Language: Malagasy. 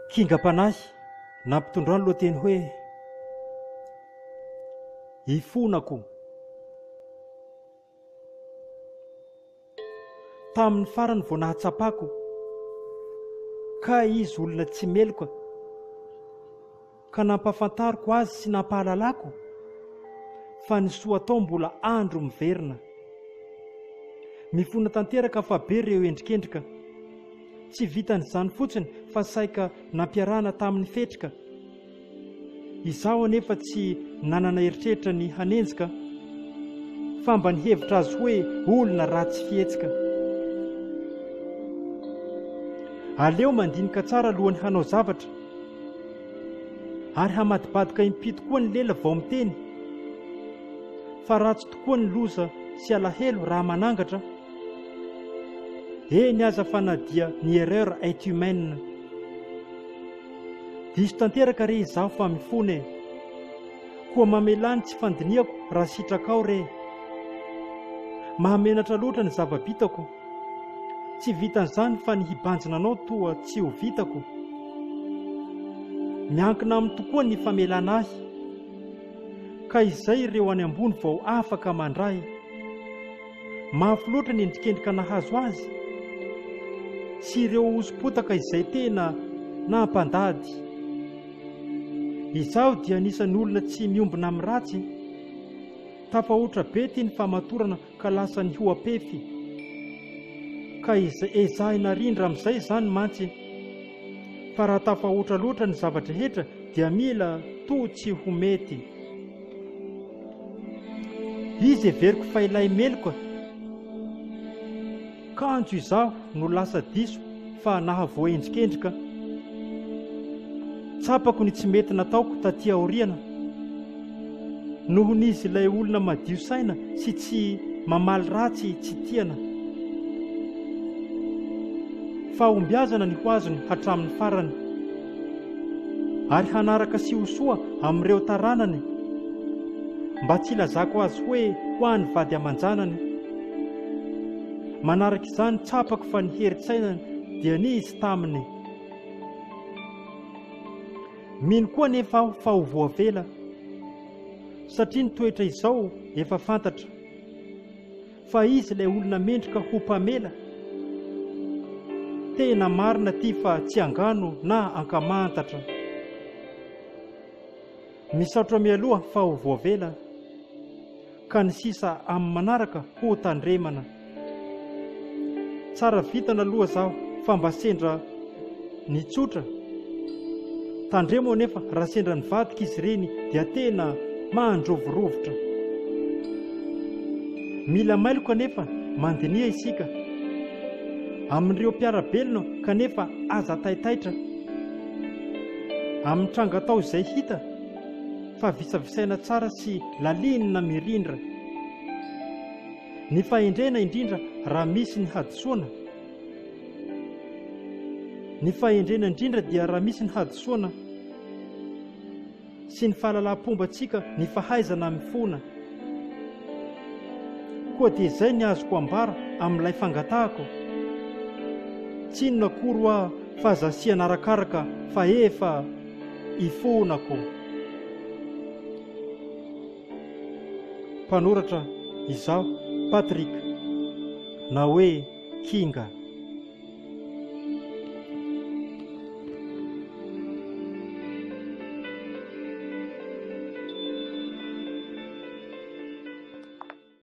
Kingam-panahy nampitondroany lohateny hoe ifonako. Tamin'ny farany vao nahatsapako ka izy olona tsy meloka, ka nampafantariko azy sy nampahalalako fa ny soa atao mbola andro miverina. Mifona tanteraka fa be ireo endrikendrika, tsy vitan'izany fotsiny fa saika nampiarana tamin'ny fetrika. Izaho anefa tsy nanana eritreritra ny hanenjika, fa mba nihevitra azy hoe olona ratsy fihetsika. Aleo mandinika tsara alohan'ny hanao zavatra, ary hamadibadika impito koa ny lela vao miteny, fa ratsy tokoa ny loza sy alahelo raha manangatra. Eny aza fa na dia ny erreur est humaine. Diso tanteraka re izaho fa mifona e, koa mamelany tsy fandiniako raha sitrakao re. Mahamenatra loatra ny zava-bitako, tsy vitan'izany fa ny hibanjina anao toa tsy ho vitako. Miankina amin'ny tokoa ny famelana ahy, ka izay ireo any ambony vao afaka mandray. Mafy loatra ny endrikendrika nahazo azy, sy ireo osom-potaka izay tena nampandady. Izaho dia anisan'ny olona tsy miombina amin'ny ratsy, tafahotra be ty ny famatorana ka lasa ny hoapefy. Ka ezahina rindra amin'izay izany mantsy, fa raha tafahotra loatra ny zavatra rehetra dia mila to tsy ho mety. Izy everiko fa ilay meloka, kanjo izaho no lasa diso fa nahavoaendrikendrika. Tsapako ny tsy mety nataoko taty aoriana, noho n'izy ilay olona madio saina sy tsy mamaly ratsy tsy tiana. Fa ombiazana ny ho azony hatramin'ny farany, ary hanaraka sy ho soa amin'ireo taranany, mba tsy lazako azy hoe ho an'ny vady aman-janany. Manaraka izany tsapako fa ny herin-tsainany dia nizy taminy. Mino koa nefa aho fa ho voavela, satria ny toetra izao efa fantatra, fa izy ilay olona mendrika ho mpamela. Tena marina ty fa tsy angano na ankamantatra. Misaotra mialoha fa ho voavela, ka ny sisa amin'ny manaraka ho tandremana. Tsara vitana aloha zaho fa mba sendra ny tsotra. Tandremo anefa raha sendra ny vadika izy ireny dia tena mandrovorovotra. Mila mailoko anefa mandinia isika amin'ireo mpiara-belona kanefa aza taitaitra. Amin'ny tranga tao izay hita fa visavisaina tsara sy lalinina mirindra. Ny fahendrena indrindra raha misy ny hadisoana. Ny fahendrena indrindra dia raha misy ny hadisoana sy ny fahalalam-pombantsika ny fahaizana mifona. Koa dia izay ny azoko ambara amin'ilay fangatahako. Tsy inona koa fa zasiana arakaraka fa efa ifonako. Mpanoratra izaho Patrick, na hoe Kinga.